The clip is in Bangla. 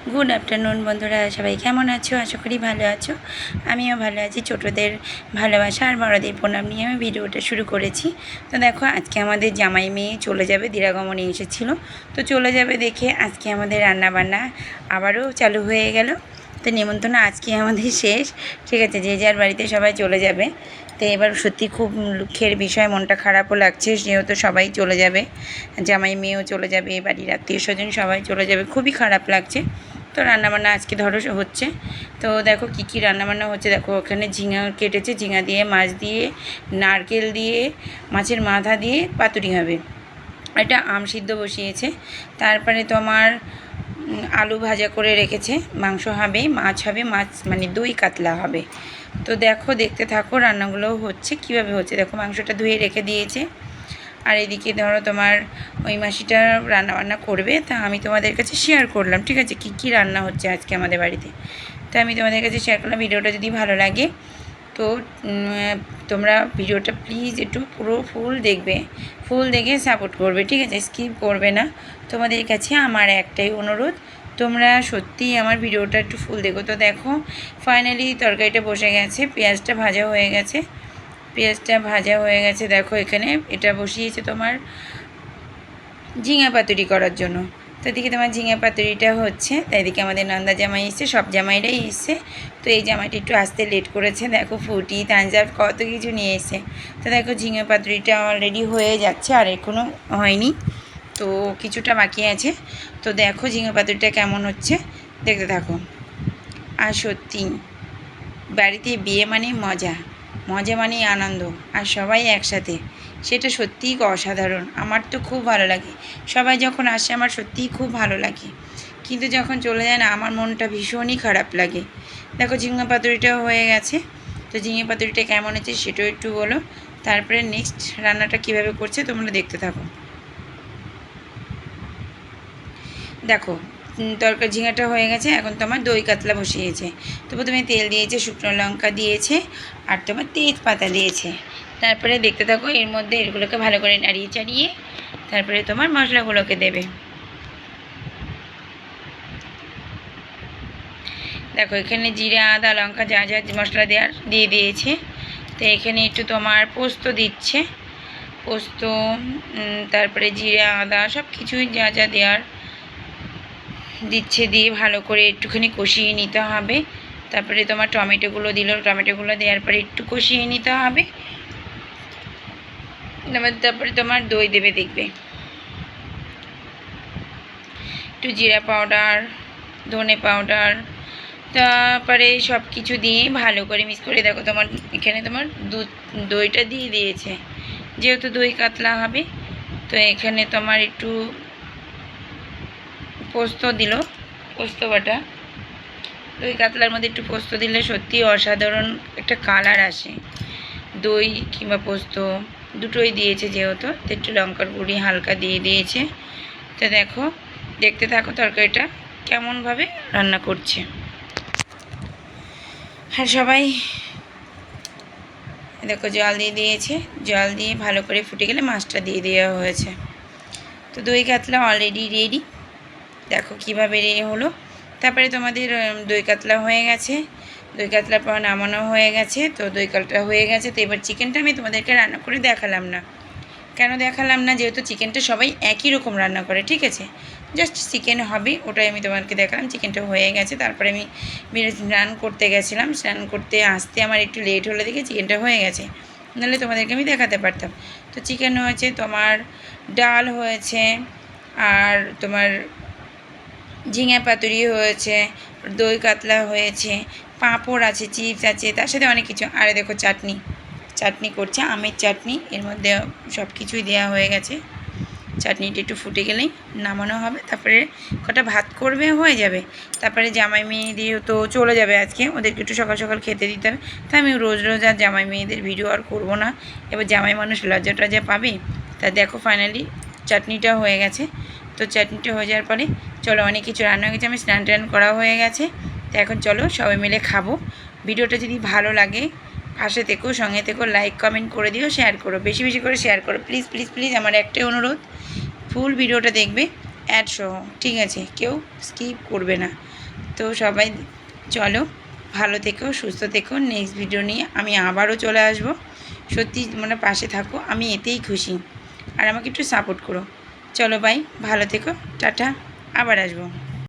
গুড আফটারনুন বন্ধুরা, সবাই কেমন আছো? আশা করি ভালো আছো। আমিও ভালো আছি। ছোটোদের ভালোবাসা আর বড়দের প্রণাম নিয়ে আমি ভিডিওটা শুরু করেছি। তো দেখো, আজকে আমাদের জামাই মেয়ে চলে যাবে, দিরাগমনে এসেছিলো, তো চলে যাবে দেখে আজকে আমাদের রান্নাবান্না আবারও চালু হয়ে গেল। তো নেমন্তন্ন আজকে আমাদের শেষ, ঠিক আছে, যে যার বাড়িতে সবাই চলে যাবে। তো এবার সত্যি খুব দুঃখের বিষয়, মনটা খারাপও লাগছে, যেহেতু সবাই চলে যাবে, জামাই মেয়েও চলে যাবে, বাড়ির আত্মীয় স্বজন সবাই চলে যাবে, খুবই খারাপ লাগছে। তো রান্নাবান্না আজকে ধরো হচ্ছে। তো দেখো কী কী রান্নাবান্না হচ্ছে, দেখো ওখানে ঝিঙা কেটেছে, ঝিঙা দিয়ে, মাছ দিয়ে, নারকেল দিয়ে, মাছের মাথা দিয়ে পাতুরি হবে। এটা আম সিদ্ধ বসিয়েছে। তারপরে তোমার আলু ভাজা করে রেখেছে, মাংস হবে, মাছ হবে, মাছ মানে দই কাতলা হবে। তো দেখো, দেখতে থাকো রান্নাগুলোও হচ্ছে, কীভাবে হচ্ছে দেখো। মাংসটা ধুয়ে রেখে দিয়েছে, আর এদিকে ধরো তোমার ওই মাসিটা রান্নাবান্না করবে, তা আমি তোমাদের কাছে শেয়ার করলাম, ঠিক আছে, কী কী রান্না হচ্ছে আজকে আমাদের বাড়িতে। তো আমি তোমাদের কাছে শেয়ার করলাম। ভিডিওটা যদি ভালো লাগে তো তোমরা ভিডিওটা প্লিজ একটু পুরো ফুল দেখবে, ফুল দেখে সাপোর্ট করবে, ঠিক আছে, স্কিপ করবে না। তোমাদের কাছে আমার একটাই অনুরোধ, তোমরা সত্যিই আমার ভিডিওটা একটু ফুল দেখো। তো দেখো ফাইনালি তরকারিটা বসে গেছে, পেঁয়াজটা ভাজা হয়ে গেছে, দেখো এখানে এটা বসিয়েছে তোমার ঝিঙা পাতুরি করার জন্য। তো এদিকে তোমার ঝিঙা পাতুরিটা হচ্ছে, তাই এদিকে আমাদের নন্দা জামাই এসছে, সব জামাইরাই এসছে। তো এই জামাইটা একটু আসতে লেট করেছে, দেখো ফুটি তাঞ্জাব কত কিছু নিয়ে এসছে। তো দেখো ঝিঙা পাতুরিটা অলরেডি হয়ে যাচ্ছে, আর এখনও হয়নি, তো কিছুটা বাকি আছে। তো দেখো ঝিঙা পাতুরিটা কেমন হচ্ছে, দেখতে থাকো। আর সত্যি বাড়িতে বিয়ে মানে মজা, মজা মানে আনন্দ, আর সবাই একসাথে, সেটা সত্যিই অসাধারণ। আমার তো খুব ভালো লাগে, সবাই যখন আসে আমার সত্যিই খুব ভালো লাগে, কিন্তু যখন চলে যায় না আমার মনটা ভীষণই খারাপ লাগে। দেখো ঝিঙে পাতুরিটাও হয়ে গেছে। তো ঝিঙে পাতুরিটা কেমন হচ্ছে সেটাও একটু বলো, তারপরে নেক্সট রান্নাটা কীভাবে করছে তোমরা দেখতে থাকো। দেখো তরকারি ঝিঙাটা হয়ে গেছে, এখন তোমার দই কাতলা বসিয়েছে। তো প্রথমে তেল দিয়েছে, শুকনো লঙ্কা দিয়েছে, আর তোমার তেজপাতা দিয়েছে। তারপরে দেখতে থাকো, এর মধ্যে এগুলোকে ভালো করে নাড়িয়ে চাড়িয়ে তারপরে তোমার মশলাগুলোকে দেবে। দেখো এখানে জিরা, আদা, লঙ্কা যা যা মশলা দেওয়ার দিয়ে দিয়েছে। তো এখানে একটু তোমার পোস্ত দিচ্ছে, পোস্ত, তারপরে জিরা, আদা সব কিছুই যা যা দেওয়ার দিচ্ছে, দিয়ে ভালো করে একটুখানি কষিয়ে নিতে হবে। তারপরে তোমার টমেটোগুলো দিল, টমেটোগুলো দেওয়ার পরে একটু কষিয়ে নিতে হবে। তারপরে তোমার দই দেবে, দেখবে একটু জিরা পাউডার, ধনে পাউডার, তারপরে সব কিছু দিয়ে ভালো করে মিক্স করে। দেখো তোমার এখানে তোমার দইটা দিয়ে দিয়েছে, যেহেতু দই কাতলা হবে। তো এখানে তোমার একটু পোস্ত দিল, পোস্ত বাটা, দই কাতলার মধ্যে একটু পোস্ত দিলে সত্যি অসাধারণ একটা কালার আসে। দই কিংবা পোস্ত দুটোই দিয়েছে যেহেতু, তো একটু লঙ্কার গুঁড়ি হালকা দিয়ে দিয়েছে। তো দেখো, দেখতে থাকো তরকারিটা কেমনভাবে রান্না করছে। আর সবাই দেখো জল দিয়ে দিয়েছে, জল দিয়ে ভালো করে ফুটে গেলে মাছটা দিয়ে দেওয়া হয়েছে। তো দই কাতলা অলরেডি রেডি, দেখো কীভাবে হলো। তারপরে তোমাদের দই কাতলা হয়ে গেছে, দই কাতলার পর নামানো হয়ে গেছে। তো দই কাতলা হয়ে গেছে, তো এবার চিকেনটা আমি তোমাদেরকে রান্না করে দেখালাম না। কেন দেখালাম না? যেহেতু চিকেনটা সবাই একই রকম রান্না করে, ঠিক আছে, জাস্ট চিকেন হবে ওটাই আমি তোমাদেরকে দেখালাম। চিকেনটা হয়ে গেছে, তারপরে আমি স্নান করতে গেছিলাম, স্নান করতে আসতে আমার একটু লেট হলে দেখে চিকেনটা হয়ে গেছে, নাহলে তোমাদেরকে আমি দেখাতে পারতাম। তো চিকেন হয়েছে, তোমার ডাল হয়েছে, আর তোমার ঝিঙে পাতুরি হয়েছে, দই কাতলা হয়েছে, পাঁপড় আছে, চিপস আছে, তার সাথে অনেক কিছু। আর দেখো চাটনি করছে, আমের চাটনি, এর মধ্যে সব কিছুই দেওয়া হয়ে গেছে। চাটনিটা একটু ফুটে গেলেই নামানো হবে, তারপরে কটা ভাত করবে, হয়ে যাবে। তারপরে জামাই মেয়েদের তো চলে যাবে আজকে, ওদেরকে একটু সকাল সকাল খেতে দিতে হবে। তা আমি রোজ রোজ আর জামাই মেয়েদের ভিডিও আর করবো না, এবার জামাই মানুষ লজ্জা টজ্জা পাবে। তা দেখো ফাইনালি চাটনিটা হয়ে গেছে। তো চাটনিটা হয়ে যাওয়ার পরে চলো, অনেক কিছু রান্না হয়ে গেছে, আমি স্নান টান করা হয়ে গেছে। তো এখন চলো সবাই মিলে খাবো। ভিডিওটা যদি ভালো লাগে পাশে থেকো, সঙ্গে থেকো, লাইক কমেন্ট করে দিও, শেয়ার করো, বেশি বেশি করে শেয়ার করো, প্লিজ প্লিজ প্লিজ, আমার একটাই অনুরোধ, ফুল ভিডিওটা দেখবে, অ্যাড সহ, ঠিক আছে? কেউ স্কিপ করবে না। তো সবাই চলো, ভালো থেকো, সুস্থ থেকো। নেক্সট ভিডিও নিয়ে আমি আবারও চলে আসব। সত্যি মানে পাশে থাকো, আমি এতেই খুশি। আর আমাকে একটু সাপোর্ট করো। চলো বাই, ভালো থেকো, টাটা, আবার আসবো।